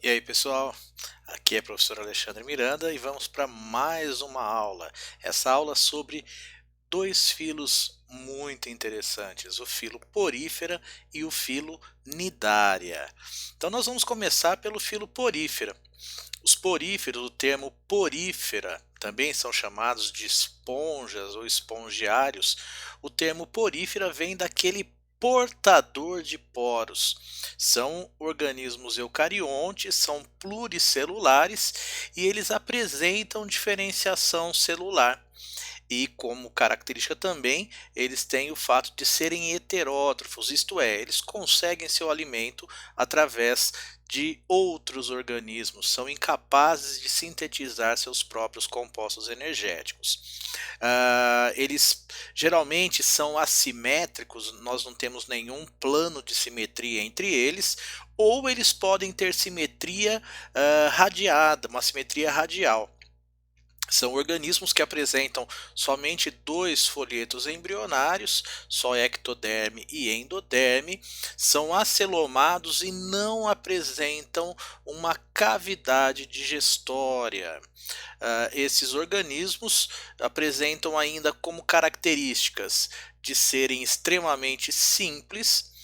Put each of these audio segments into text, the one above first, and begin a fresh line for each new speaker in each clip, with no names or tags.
E aí, pessoal? Aqui é o professor Alexandre Miranda e vamos para mais uma aula. Essa aula sobre dois filos muito interessantes, o filo porífera e o filo nidária. Então nós vamos começar pelo filo porífera. Os poríferos, o termo porífera, também são chamados de esponjas ou espongiários. O termo porífera vem daquele portador de poros. São organismos eucariontes, são pluricelulares e eles apresentam diferenciação celular. E como característica também, eles têm o fato de serem heterótrofos, isto é, eles conseguem seu alimento através de outros organismos, são incapazes de sintetizar seus próprios compostos energéticos. Eles geralmente são assimétricos, nós não temos nenhum plano de simetria entre eles, ou eles podem ter simetria radiada, uma simetria radial. São organismos que apresentam somente dois folhetos embrionários, só ectoderme e endoderme, são acelomados e não apresentam uma cavidade digestória. Esses organismos apresentam ainda como características de serem extremamente simples,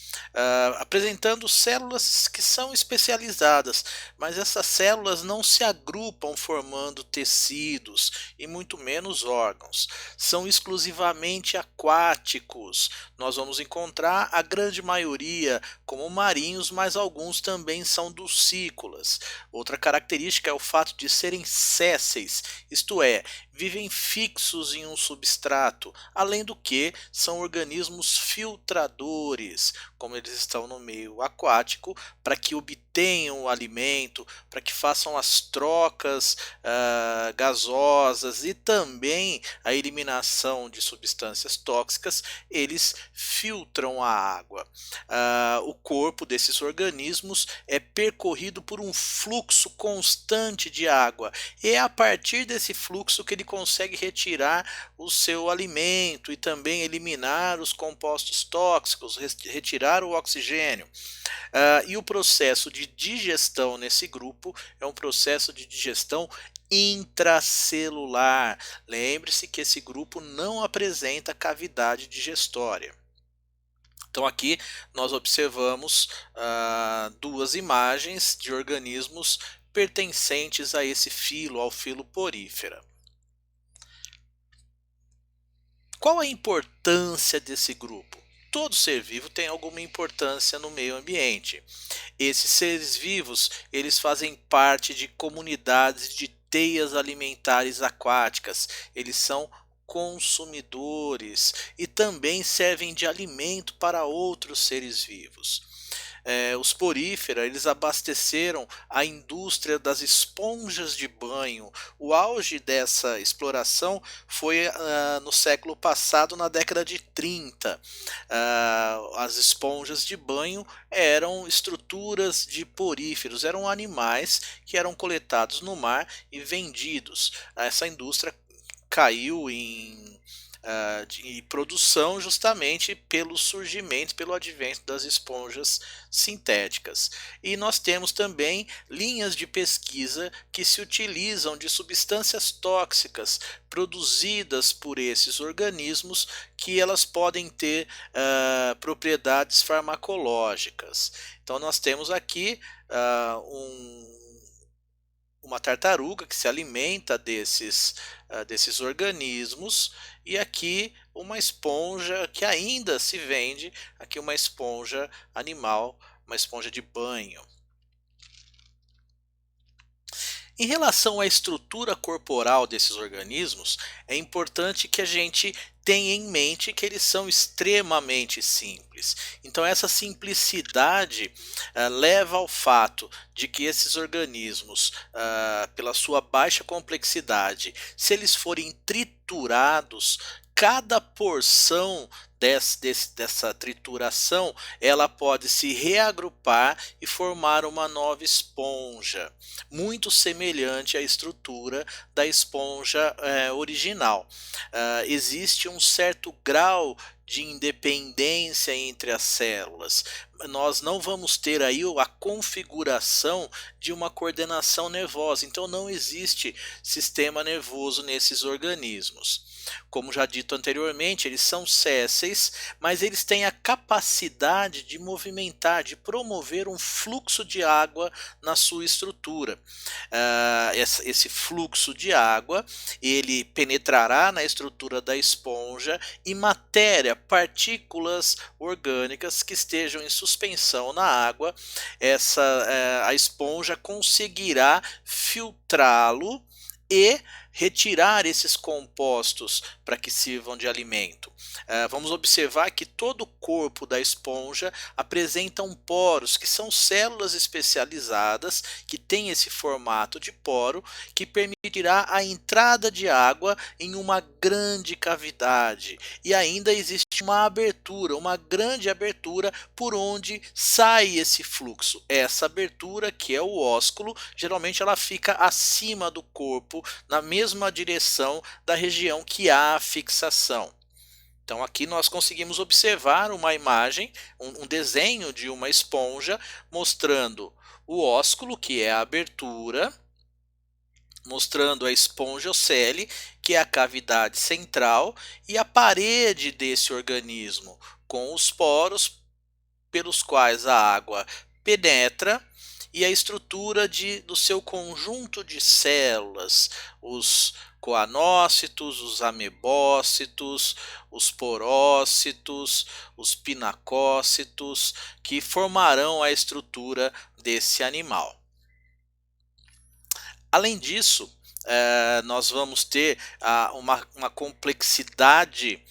apresentando células que são especializadas, mas essas células não se agrupam formando tecidos e muito menos órgãos. São exclusivamente aquáticos. Nós vamos encontrar a grande maioria como marinhos, mas alguns também são dulcícolas. Outra característica é o fato de serem sésseis, isto é, vivem fixos em um substrato, além do que são organismos filtradores, como eles estão no meio aquático, para que obtenham o alimento, para que façam as trocas gasosas e também a eliminação de substâncias tóxicas, eles filtram a água. O corpo desses organismos é percorrido por um fluxo constante de água, e é a partir desse fluxo que ele consegue retirar o seu alimento e também eliminar os compostos tóxicos, retirar o oxigênio. E o processo de digestão nesse grupo é um processo de digestão intracelular. Lembre-se que esse grupo não apresenta cavidade digestória. Então aqui nós observamos duas imagens de organismos pertencentes a esse filo, ao filo porífera. Qual a importância desse grupo? Todo ser vivo tem alguma importância no meio ambiente. Esses seres vivos, eles fazem parte de comunidades de teias alimentares aquáticas. Eles são consumidores e também servem de alimento para outros seres vivos. Os porífera, eles abasteceram a indústria das esponjas de banho. O auge dessa exploração foi no século passado, na década de 30. As esponjas de banho eram estruturas de poríferos, eram animais que eram coletados no mar e vendidos. Essa indústria caiu de produção justamente pelo surgimento, pelo advento das esponjas sintéticas. E nós temos também linhas de pesquisa que se utilizam de substâncias tóxicas produzidas por esses organismos, que elas podem ter propriedades farmacológicas. Então nós temos aqui uma tartaruga que se alimenta desses organismos, e aqui uma esponja que ainda se vende, aqui uma esponja animal, uma esponja de banho. Em relação à estrutura corporal desses organismos, é importante que a gente tenha em mente que eles são extremamente simples. Então essa simplicidade leva ao fato de que esses organismos, pela sua baixa complexidade, se eles forem triturados, cada porção dessa trituração, ela pode se reagrupar e formar uma nova esponja, muito semelhante à estrutura da esponja original. Existe um certo grau de independência entre as células. Nós não vamos ter aí a configuração de uma coordenação nervosa, então não existe sistema nervoso nesses organismos. Como já dito anteriormente, eles são sésseis, mas eles têm a capacidade de movimentar, de promover um fluxo de água na sua estrutura. Esse fluxo de água, ele penetrará na estrutura da esponja e matéria, partículas orgânicas que estejam em suspensão na água, a esponja conseguirá filtrá-lo e retirar esses compostos para que sirvam de alimento. Vamos observar que todo o corpo da esponja apresenta poros, que são células especializadas que têm esse formato de poro, que permitirá a entrada de água em uma grande cavidade. E ainda existe uma abertura, uma grande abertura por onde sai esse fluxo. Essa abertura, que é o ósculo, geralmente ela fica acima do corpo, na mesma direção da região que há a fixação. Então aqui nós conseguimos observar uma imagem, um desenho de uma esponja mostrando o ósculo, que é a abertura, mostrando a espongiocele, que é a cavidade central, e a parede desse organismo, com os poros pelos quais a água penetra, e a estrutura do seu conjunto de células, os coanócitos, os amebócitos, os porócitos, os pinacócitos, que formarão a estrutura desse animal. Além disso, nós vamos ter uma complexidade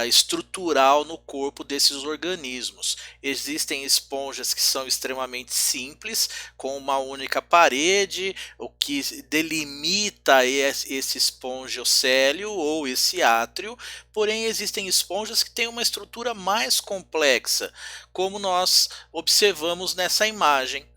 estrutural no corpo desses organismos. Existem esponjas que são extremamente simples, com uma única parede, o que delimita esse espongiocélio ou esse átrio, porém existem esponjas que têm uma estrutura mais complexa, como nós observamos nessa imagem.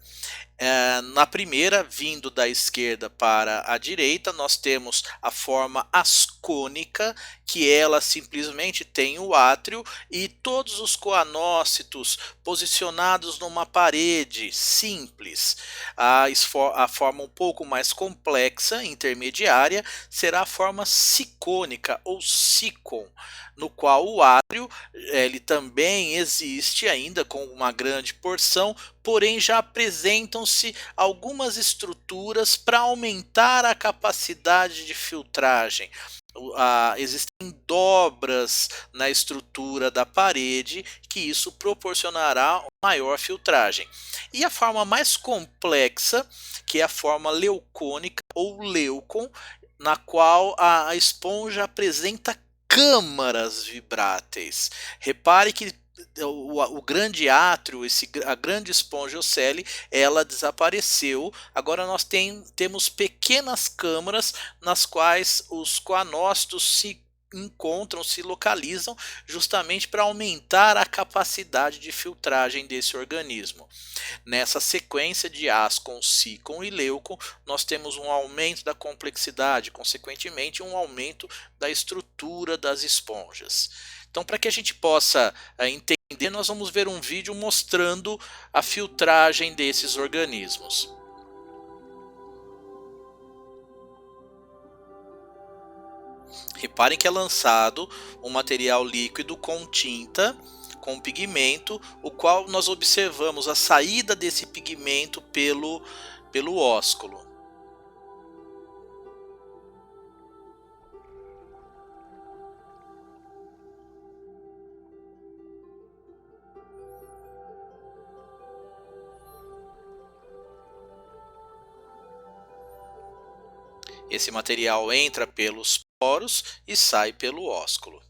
Na primeira, vindo da esquerda para a direita, nós temos a forma ascônica, que ela simplesmente tem o átrio e todos os coanócitos posicionados numa parede simples. A forma um pouco mais complexa, intermediária, será a forma sicônica ou sícon, no qual o átrio ele também existe ainda com uma grande porção, porém já apresentam-se algumas estruturas para aumentar a capacidade de filtragem. Existem dobras na estrutura da parede, que isso proporcionará maior filtragem. E a forma mais complexa, que é a forma leucônica ou leucon, na qual a esponja apresenta câmaras vibráteis. Repare que o grande átrio, a grande espongiocele, ela desapareceu. Agora nós temos pequenas câmaras nas quais os coanócitos se encontram, se localizam, justamente para aumentar a capacidade de filtragem desse organismo. Nessa sequência de ascon, sícon e leucon, nós temos um aumento da complexidade, consequentemente um aumento da estrutura das esponjas. Então, para que a gente possa entender, nós vamos ver um vídeo mostrando a filtragem desses organismos. Reparem que é lançado um material líquido com tinta, com pigmento, o qual nós observamos a saída desse pigmento pelo ósculo. Esse material entra pelos poros e sai pelo ósculo.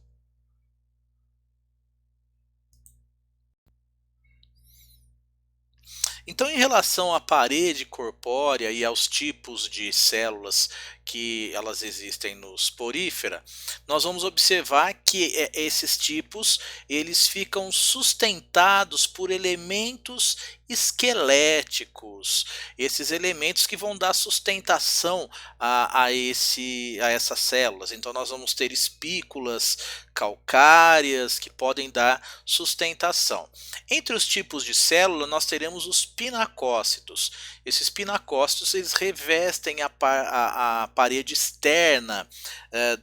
Então, em relação à parede corpórea e aos tipos de células que elas existem nos porífera, nós vamos observar que esses tipos eles ficam sustentados por elementos esqueléticos, esses elementos que vão dar sustentação a essas células. Então nós vamos ter espículas calcárias que podem dar sustentação. Entre os tipos de célula nós teremos os pinacócitos. Esses pinacócitos eles revestem a parede externa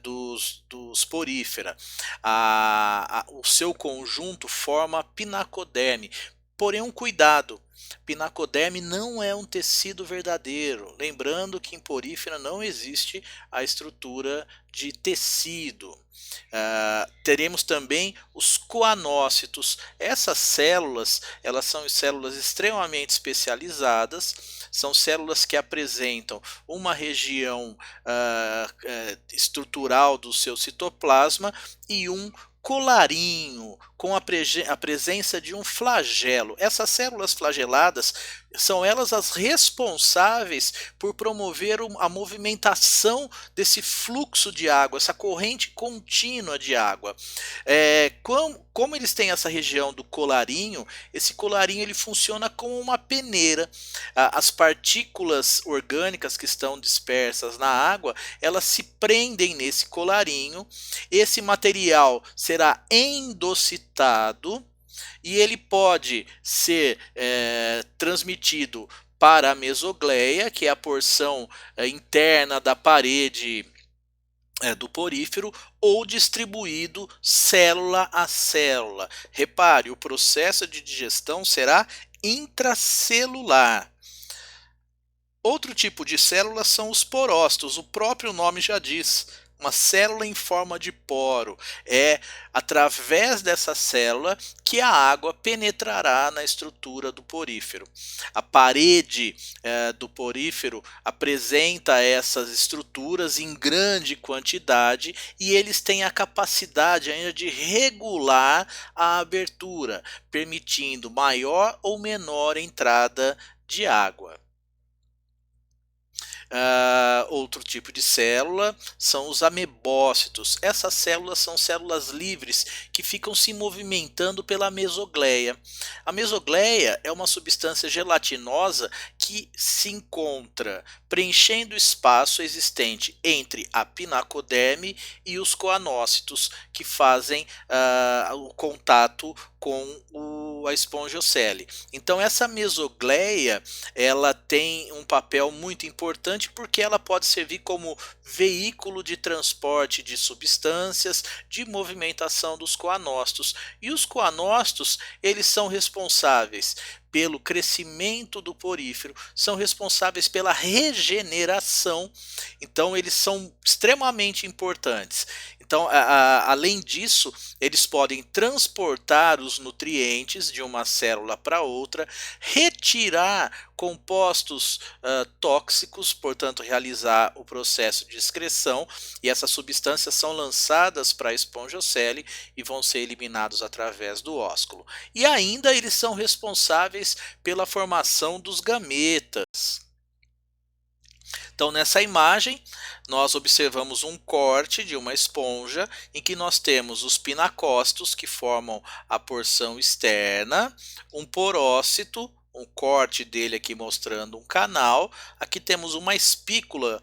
dos porífera. O seu conjunto forma pinacoderme. Porém, um cuidado, pinacoderme não é um tecido verdadeiro. Lembrando que em porífera não existe a estrutura de tecido. Teremos também os coanócitos. Essas células, elas são células extremamente especializadas, são células que apresentam uma região estrutural do seu citoplasma e um colarinho com a presença de um flagelo. Essas células flageladas são elas as responsáveis por promover a movimentação desse fluxo de água, essa corrente contínua de água. Como eles têm essa região do colarinho, esse colarinho ele funciona como uma peneira. As partículas orgânicas que estão dispersas na água, elas se prendem nesse colarinho. Esse material será endocitado e ele pode ser transmitido para a mesogleia, que é a porção interna da parede do porífero, ou distribuído célula a célula. Repare, o processo de digestão será intracelular. Outro tipo de célula são os porócitos, o próprio nome já diz. Uma célula em forma de poro. É através dessa célula que a água penetrará na estrutura do porífero. A parede do porífero apresenta essas estruturas em grande quantidade e eles têm a capacidade ainda de regular a abertura, permitindo maior ou menor entrada de água. Outro tipo de célula são os amebócitos. Essas células são células livres que ficam se movimentando pela mesogleia. A mesogleia é uma substância gelatinosa que se encontra preenchendo o espaço existente entre a pinacoderme e os coanócitos, que fazem o contato com a espongiocele. Então essa mesogleia ela tem um papel muito importante porque ela pode servir como veículo de transporte de substâncias, de movimentação dos coanócitos. E os coanócitos eles são responsáveis pelo crescimento do porífero, são responsáveis pela regeneração, então eles são extremamente importantes. Então, além disso, eles podem transportar os nutrientes de uma célula para outra, retirar compostos tóxicos, portanto, realizar o processo de excreção, e essas substâncias são lançadas para a espongiocele e vão ser eliminados através do ósculo. E ainda eles são responsáveis pela formação dos gametas. Então, nessa imagem, nós observamos um corte de uma esponja em que nós temos os pinacócitos que formam a porção externa, um porócito, um corte dele aqui mostrando um canal. Aqui temos uma espícula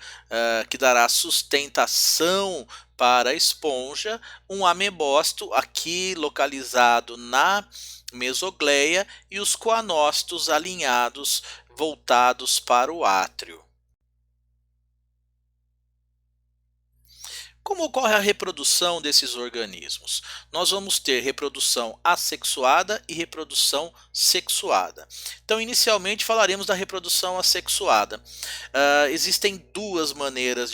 que dará sustentação para a esponja, um amebócito aqui localizado na mesogleia e os coanócitos alinhados voltados para o átrio. Como ocorre a reprodução desses organismos? Nós vamos ter reprodução assexuada e reprodução sexuada. Então, inicialmente falaremos da reprodução assexuada. Existem duas maneiras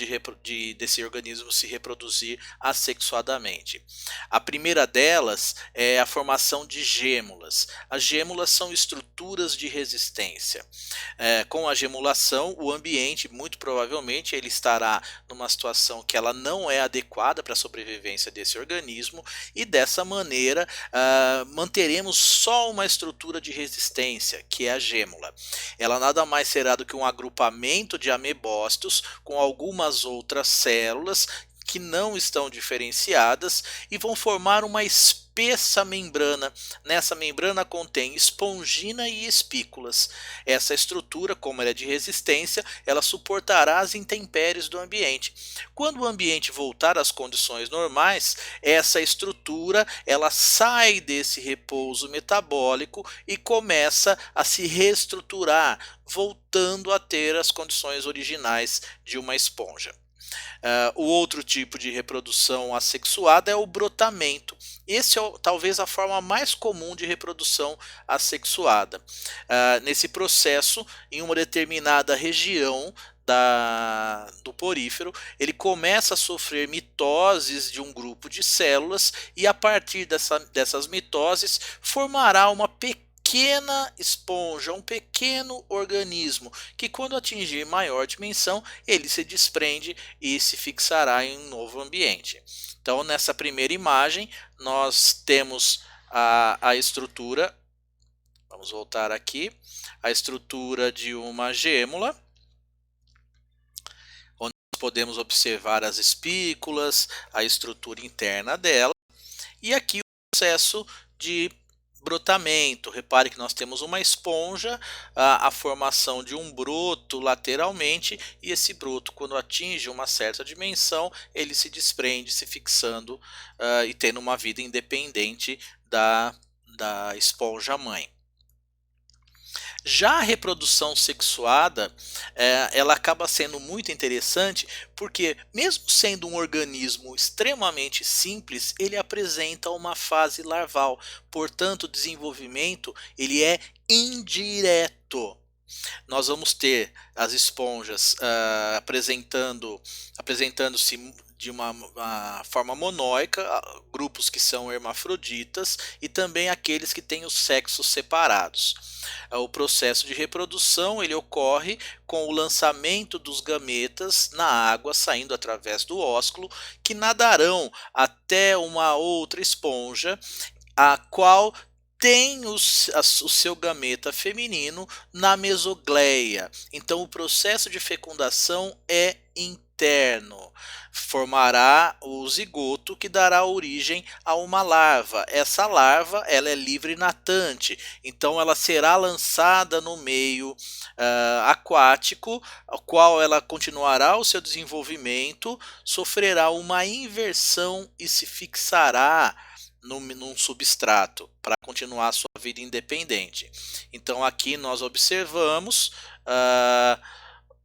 desse organismo se reproduzir assexuadamente. A primeira delas é a formação de gêmulas. As gêmulas são estruturas de resistência. Com a gemulação, o ambiente, muito provavelmente, ele estará numa situação que ela não é é adequada para a sobrevivência desse organismo, e dessa maneira manteremos só uma estrutura de resistência, que é a gêmula. Ela nada mais será do que um agrupamento de amebócitos com algumas outras células que não estão diferenciadas e vão formar uma espessa membrana. Nessa membrana contém espongina e espículas. Essa estrutura, como ela é de resistência, ela suportará as intempéries do ambiente. Quando o ambiente voltar às condições normais, essa estrutura ela sai desse repouso metabólico e começa a se reestruturar, voltando a ter as condições originais de uma esponja. O outro tipo de reprodução assexuada é o brotamento. Esse é talvez a forma mais comum de reprodução assexuada. Nesse processo, em uma determinada região do porífero, ele começa a sofrer mitoses de um grupo de células e a partir dessas mitoses formará uma pequena esponja, um pequeno organismo, que quando atingir maior dimensão, ele se desprende e se fixará em um novo ambiente. Então, nessa primeira imagem, nós temos a estrutura, vamos voltar aqui, a estrutura de uma gêmula, onde nós podemos observar as espículas, a estrutura interna dela, e aqui o processo de brotamento. Repare que nós temos uma esponja, a formação de um broto lateralmente, e esse broto, quando atinge uma certa dimensão, ele se desprende, se fixando e tendo uma vida independente da esponja mãe. Já a reprodução sexuada, ela acaba sendo muito interessante porque, mesmo sendo um organismo extremamente simples, ele apresenta uma fase larval, portanto o desenvolvimento ele é indireto. Nós vamos ter as esponjas apresentando-se de uma forma monóica, grupos que são hermafroditas e também aqueles que têm os sexos separados. O processo de reprodução ele ocorre com o lançamento dos gametas na água, saindo através do ósculo, que nadarão até uma outra esponja, a qual tem o seu gameta feminino na mesogleia. Então o processo de fecundação é interno. Formará o zigoto que dará origem a uma larva. Essa larva ela é livre natante, então ela será lançada no meio aquático, ao qual ela continuará o seu desenvolvimento, sofrerá uma inversão e se fixará num substrato para continuar sua vida independente. Então aqui nós observamos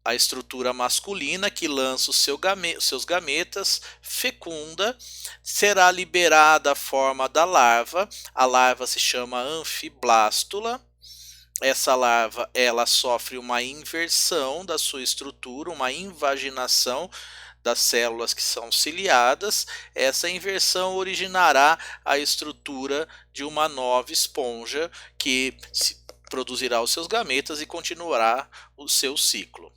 a estrutura masculina que lança seus gametas, fecunda, será liberada a forma da larva. A larva se chama anfiblástula. Essa larva ela sofre uma inversão da sua estrutura, uma invaginação das células que são ciliadas. Essa inversão originará a estrutura de uma nova esponja que produzirá os seus gametas e continuará o seu ciclo.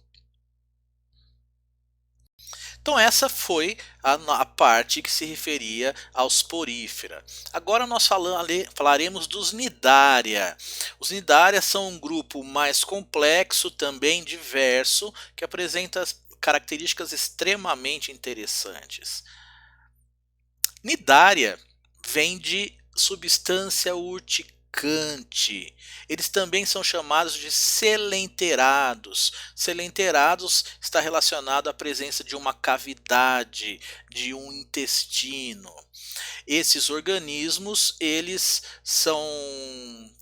Então essa foi a parte que se referia aos porífera. Agora nós falaremos dos Cnidaria. Os Cnidaria são um grupo mais complexo, também diverso, que apresenta características extremamente interessantes. Cnidaria vem de substância urticante. Eles também são chamados de selenterados. Selenterados está relacionado à presença de uma cavidade, de um intestino. Esses organismos eles são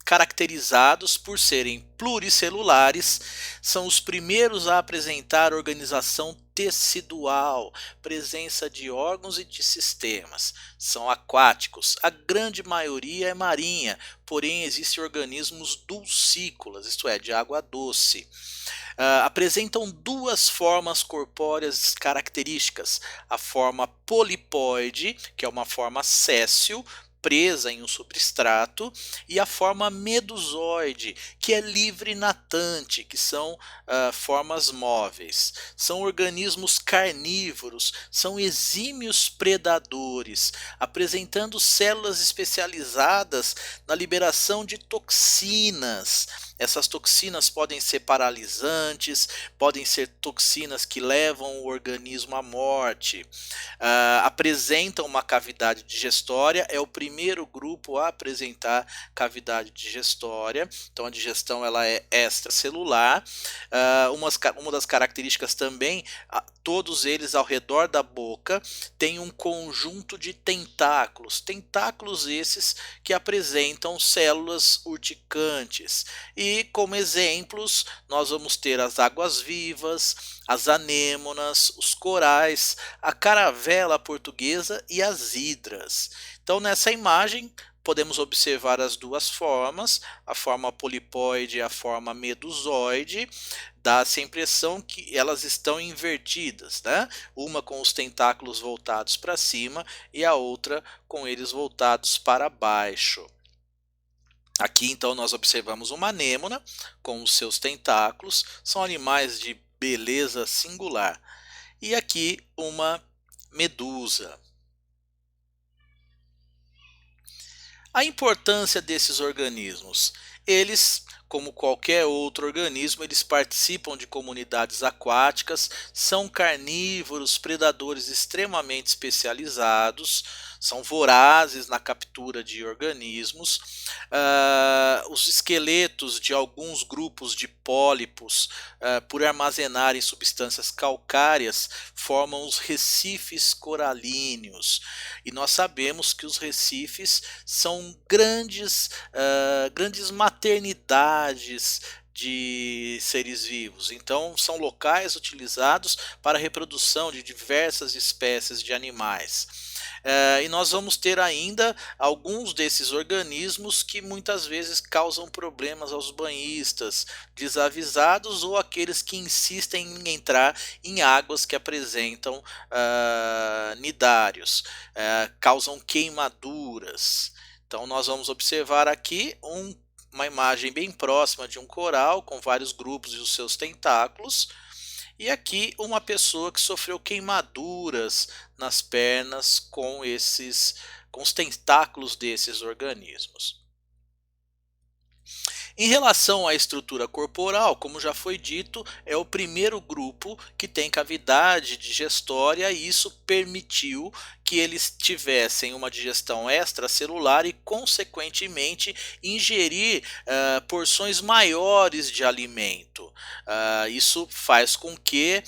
caracterizados por serem pluricelulares, são os primeiros a apresentar organização tecidual, presença de órgãos e de sistemas. São aquáticos, a grande maioria é marinha, porém existem organismos dulcícolas, isto é, de água doce. Apresentam duas formas corpóreas características: a forma polipóide, que é uma forma séssil, presa em um substrato, e a forma medusoide, que é livre natante, que são formas móveis. São organismos carnívoros, são exímios predadores, apresentando células especializadas na liberação de toxinas. Essas toxinas podem ser paralisantes, podem ser toxinas que levam o organismo à morte. Apresentam uma cavidade digestória, é o primeiro grupo a apresentar cavidade digestória, então a digestão ela é extracelular. Uma das características também, todos eles ao redor da boca têm um conjunto de tentáculos, tentáculos esses que apresentam células urticantes. E como exemplos, nós vamos ter as águas-vivas, as anêmonas, os corais, a caravela portuguesa e as hidras. Então, nessa imagem, podemos observar as duas formas, a forma polipóide e a forma medusoide. Dá-se a impressão que elas estão invertidas, né? Uma com os tentáculos voltados para cima e a outra com eles voltados para baixo. Aqui então nós observamos uma anêmona com os seus tentáculos, são animais de beleza singular. E aqui uma medusa. A importância desses organismos. Eles, como qualquer outro organismo, eles participam de comunidades aquáticas, são carnívoros, predadores extremamente especializados, são vorazes na captura de organismos. Os esqueletos de alguns grupos de pólipos, por armazenarem substâncias calcárias, formam os recifes coralíneos. E nós sabemos que os recifes são grandes maternidades de seres vivos. Então, são locais utilizados para a reprodução de diversas espécies de animais. E nós vamos ter ainda alguns desses organismos que muitas vezes causam problemas aos banhistas desavisados ou aqueles que insistem em entrar em águas que apresentam nidários, causam queimaduras. Então nós vamos observar aqui uma imagem bem próxima de um coral com vários grupos e os seus tentáculos. E aqui uma pessoa que sofreu queimaduras nas pernas com os tentáculos desses organismos. Em relação à estrutura corporal, como já foi dito, é o primeiro grupo que tem cavidade digestória e isso permitiu que eles tivessem uma digestão extracelular e, consequentemente, ingerir porções maiores de alimento. Isso faz com que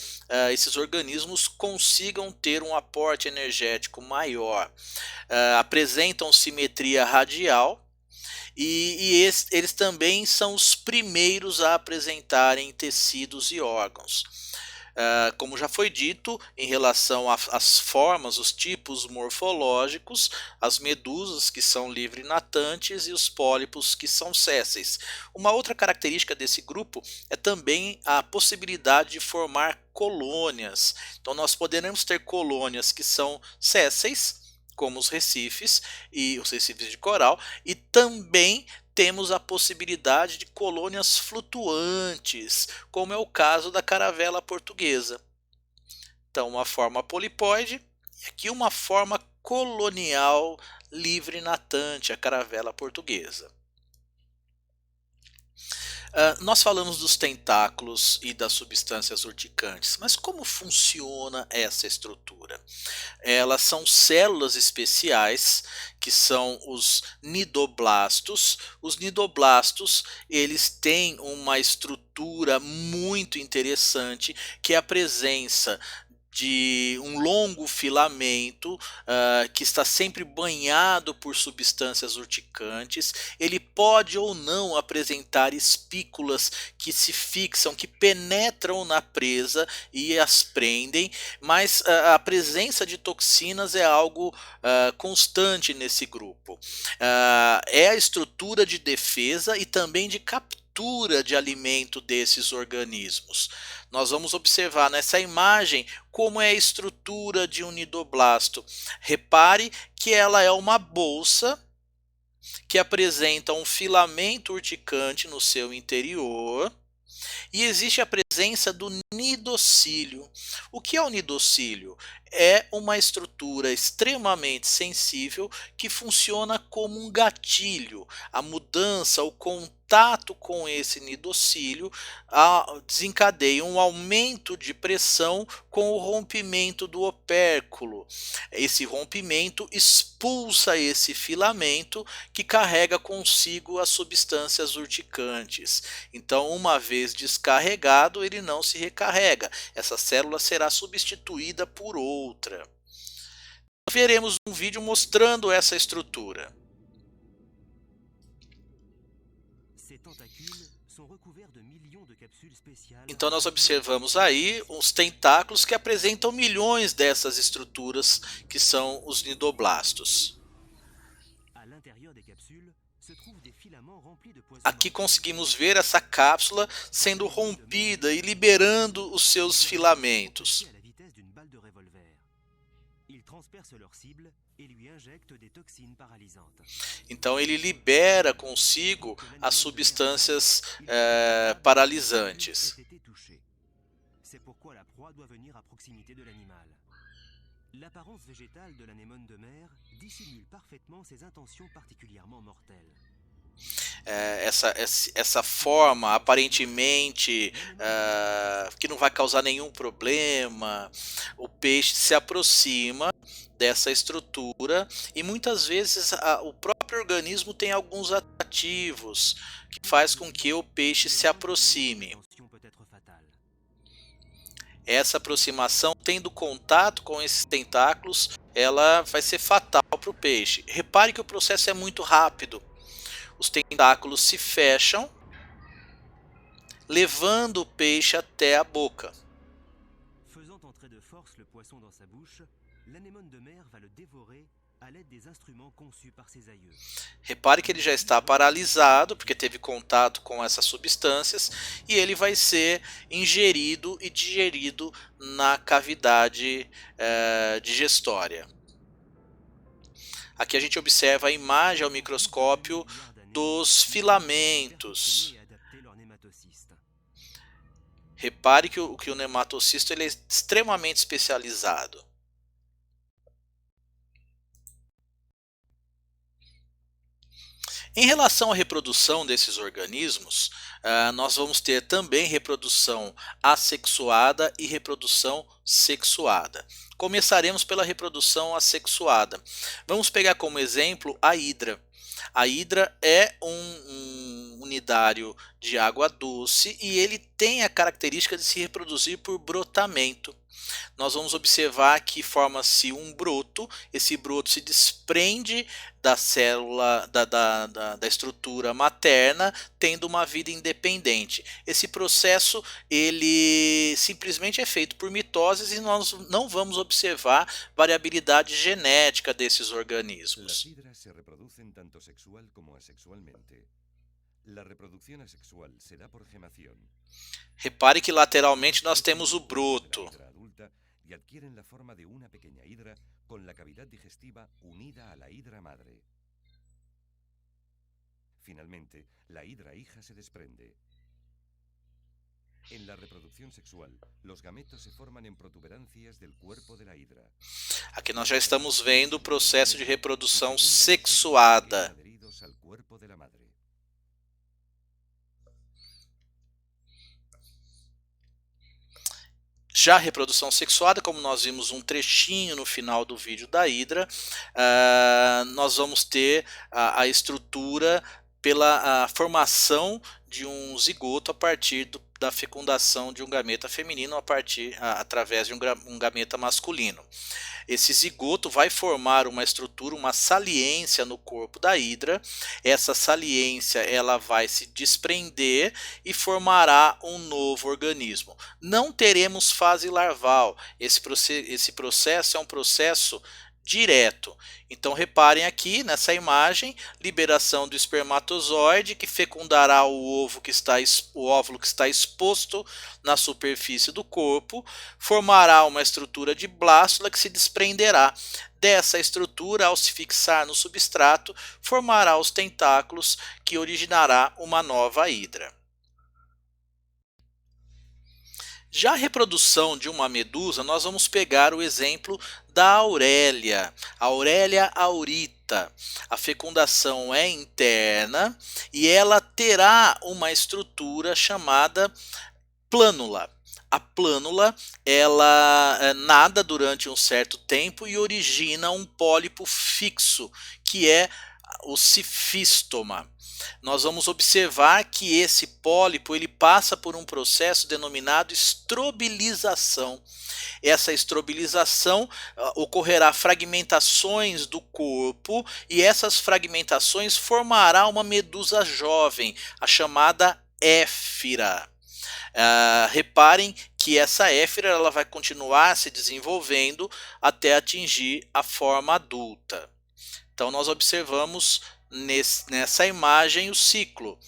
esses organismos consigam ter um aporte energético maior. Apresentam simetria radial. Eles também são os primeiros a apresentarem tecidos e órgãos. Como já foi dito, em relação às formas, os tipos morfológicos, as medusas que são livre-natantes e os pólipos que são sésseis. Uma outra característica desse grupo é também a possibilidade de formar colônias. Então nós poderemos ter colônias que são sésseis, como os recifes e os recifes de coral, e também temos a possibilidade de colônias flutuantes, como é o caso da caravela portuguesa. Então, uma forma polipóide e aqui uma forma colonial livre natante, a caravela portuguesa. Nós falamos dos tentáculos e das substâncias urticantes, mas como funciona essa estrutura? Elas são células especiais que são os nidoblastos. Os nidoblastos, eles têm uma estrutura muito interessante, que é a presença de um longo filamento que está sempre banhado por substâncias urticantes. Ele pode ou não apresentar espículas que se fixam, que penetram na presa e as prendem, mas a presença de toxinas é algo constante nesse grupo. É a estrutura de defesa e também de captura de alimento desses organismos. Nós vamos observar nessa imagem como é a estrutura de um nidoblasto. Repare que ela é uma bolsa que apresenta um filamento urticante no seu interior, e existe a presença do nidocílio. O que é o nidocílio? É uma estrutura extremamente sensível que funciona como um gatilho. A mudança, o contato com esse nidocílio desencadeia um aumento de pressão com o rompimento do opérculo. Esse rompimento expulsa esse filamento que carrega consigo as substâncias urticantes. Então, uma vez descarregado, ele não se recarrega. Essa célula será substituída por outra. Veremos um vídeo mostrando essa estrutura. Então nós observamos aí os tentáculos que apresentam milhões dessas estruturas que são os nidoblastos. Aqui conseguimos ver essa cápsula sendo rompida e liberando os seus filamentos. Então ele libera consigo as substâncias paralisantes. L'apparence végétale de l'anémone de mer dissimule parfaitement ses intentions particulièrement mortelles. Essa forma aparentemente que não vai causar nenhum problema, o peixe se aproxima dessa estrutura e muitas vezes o próprio organismo tem alguns atrativos que faz com que o peixe se aproxime. Essa aproximação, tendo contato com esses tentáculos, ela vai ser fatal para o peixe. Repare que o processo é muito rápido. Os tentáculos se fecham, levando o peixe até a boca. Faisant entrer de force le poisson dans sa bouche, l'anémone de mer va le dévorer à l'aide des instruments conçus par ses aïeux. Repare que ele já está paralisado, porque teve contato com essas substâncias, e ele vai ser ingerido e digerido na cavidade digestória. Aqui a gente observa a imagem ao microscópio dos filamentos. Repare que o nematocisto ele é extremamente especializado. Em relação à reprodução desses organismos, nós vamos ter também reprodução assexuada e reprodução sexuada. Começaremos pela reprodução assexuada. Vamos pegar como exemplo a hidra. A hidra é um unidário de água doce e ele tem a característica de se reproduzir por brotamento. Nós vamos observar que forma-se um broto, esse broto se desprende da célula, da estrutura materna, tendo uma vida independente. Esse processo ele simplesmente é feito por mitoses e nós não vamos observar variabilidade genética desses organismos. Repare que lateralmente nós temos o broto. Y adquieren la forma de una pequeña hidra con la cavidad digestiva unida a la hidra madre. Finalmente, la hidra hija se desprende. En la reproducción sexual, los gametos se forman en protuberancias del cuerpo de la hidra. Aqui nós já estamos vendo o processo de reprodução sexuada. Já a reprodução sexuada, como nós vimos um trechinho no final do vídeo da hidra, nós vamos ter a estrutura pela formação de um zigoto a partir da fecundação de um gameta feminino através de um gameta masculino. Esse zigoto vai formar uma estrutura, uma saliência no corpo da hidra. Essa saliência ela vai se desprender e formará um novo organismo. Não teremos fase larval. Esse processo é um processo direto. Então reparem aqui nessa imagem, liberação do espermatozoide que fecundará o óvulo que está exposto na superfície do corpo, formará uma estrutura de blástula que se desprenderá. Dessa estrutura, ao se fixar no substrato, formará os tentáculos que originará uma nova hidra. Já a reprodução de uma medusa, nós vamos pegar o exemplo da Aurelia aurita. A fecundação é interna e ela terá uma estrutura chamada plânula. A plânula ela nada durante um certo tempo e origina um pólipo fixo, que é o cifístoma. Nós vamos observar que esse pólipo ele passa por um processo denominado estrobilização. Essa estrobilização ocorrerá fragmentações do corpo e essas fragmentações formará uma medusa jovem, a chamada éfira. Reparem que essa éfira ela vai continuar se desenvolvendo até atingir a forma adulta. Então nós observamos nessa imagem o ciclo,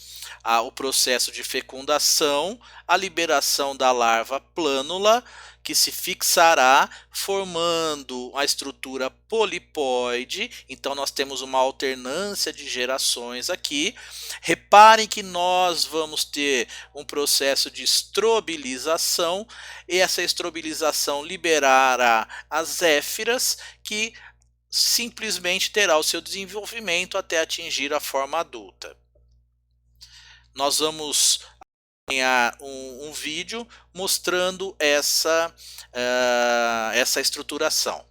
o processo de fecundação, a liberação da larva plânula, que se fixará formando a estrutura polipóide. Então nós temos uma alternância de gerações aqui. Reparem que nós vamos ter um processo de estrobilização, e essa estrobilização liberará as éfiras, que simplesmente terá o seu desenvolvimento até atingir a forma adulta. Nós vamos ganhar um vídeo mostrando essa estruturação.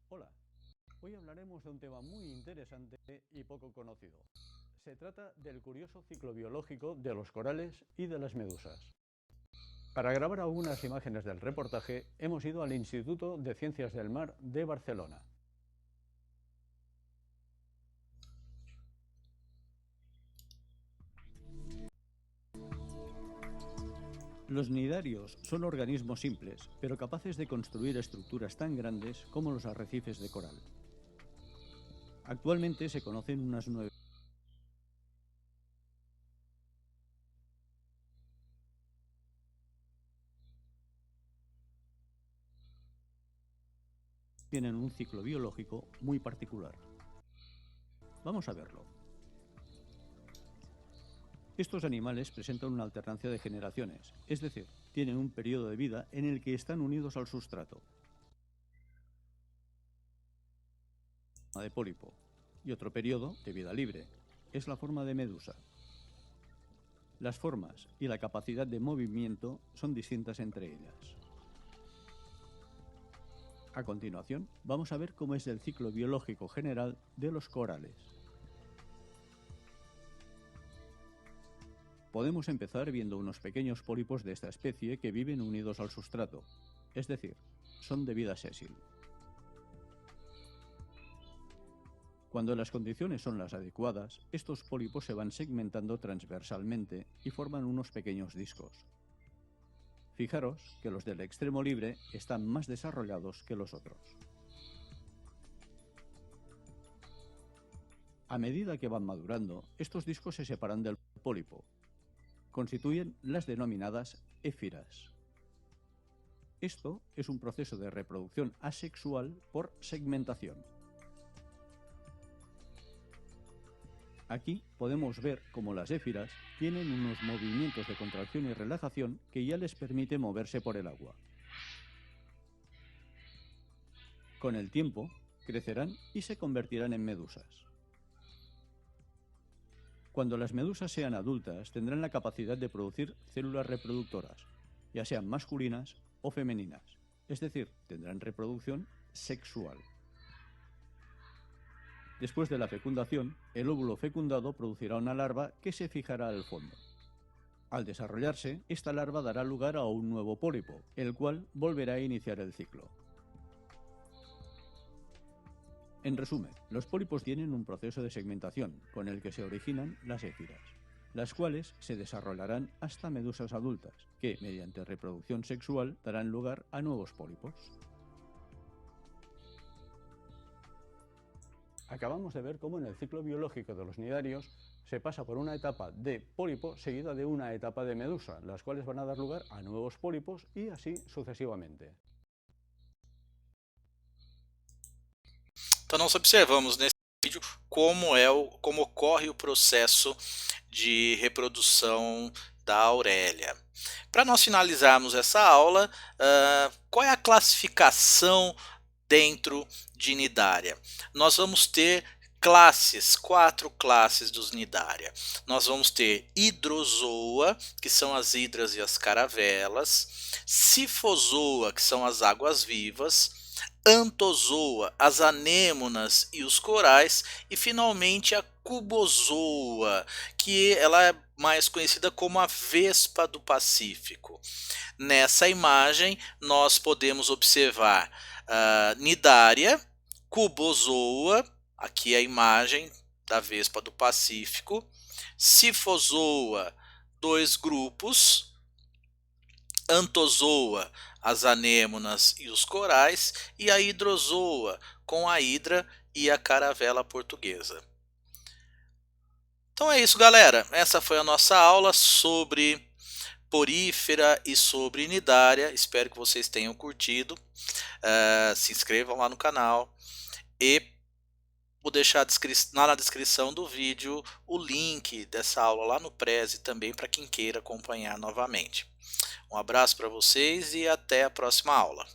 Hola, hoy hablaremos de un tema muy interesante y poco conocido. Se trata del curioso ciclo biológico de los corales y de las medusas. Para grabar algunas imágenes del reportaje hemos ido al Instituto de Ciencias del Mar de Barcelona. Los cnidarios son organismos simples, pero capaces de construir estructuras tan grandes como los arrecifes de coral. Actualmente se conocen unas 9. Tienen un ciclo biológico muy particular. Vamos a verlo. Estos animales presentan una alternancia de generaciones, es decir, tienen un periodo de vida en el que están unidos al sustrato, de pólipo, y otro periodo de vida libre, es la forma de medusa. Las formas y la capacidad de movimiento son distintas entre ellas. A continuación, vamos a ver cómo es el ciclo biológico general de los corales. Podemos empezar viendo unos pequeños pólipos de esta especie que viven unidos al sustrato, es decir, son de vida sésil. Cuando las condiciones son las adecuadas, estos pólipos se van segmentando transversalmente y forman unos pequeños discos. Fijaros que los del extremo libre están más desarrollados que los otros. A medida que van madurando, estos discos se separan del pólipo. Constituyen las denominadas éfiras. Esto es un proceso de reproducción asexual por segmentación. Aquí podemos ver cómo las éfiras tienen unos movimientos de contracción y relajación que ya les permite moverse por el agua. Con el tiempo, crecerán y se convertirán en medusas. Cuando las medusas sean adultas, tendrán la capacidad de producir células reproductoras, ya sean masculinas o femeninas, es decir, tendrán reproducción sexual. Después de la fecundación, el óvulo fecundado producirá una larva que se fijará al fondo. Al desarrollarse, esta larva dará lugar a un nuevo pólipo, el cual volverá a iniciar el ciclo. En resumen, los pólipos tienen un proceso de segmentación con el que se originan las éfiras, las cuales se desarrollarán hasta medusas adultas, que mediante reproducción sexual darán lugar a nuevos pólipos. Acabamos de ver cómo en el ciclo biológico de los nidarios se pasa por una etapa de pólipo seguida de una etapa de medusa, las cuales van a dar lugar a nuevos pólipos y así sucesivamente.
Então nós observamos nesse vídeo como ocorre o processo de reprodução da Aurélia. Para nós finalizarmos essa aula, qual é a classificação dentro de Cnidaria? Nós vamos ter classes, 4 classes dos Cnidaria. Nós vamos ter Hydrozoa, que são as hidras e as caravelas, Scyphozoa, que são as águas-vivas, Anthozoa, as anêmonas e os corais, e finalmente a Cubozoa, que ela é mais conhecida como a vespa do Pacífico. Nessa imagem nós podemos observar Cnidaria, Cubozoa, aqui é a imagem da vespa do Pacífico, Scyphozoa, 2 grupos, Anthozoa, as anêmonas e os corais, e a Hydrozoa, com a hidra e a caravela portuguesa. Então é isso, galera. Essa foi a nossa aula sobre porífera e sobre Cnidaria. Espero que vocês tenham curtido. Se inscrevam lá no canal e vou deixar na descrição do vídeo o link dessa aula lá no Prezi também para quem queira acompanhar novamente. Um abraço para vocês e até a próxima aula.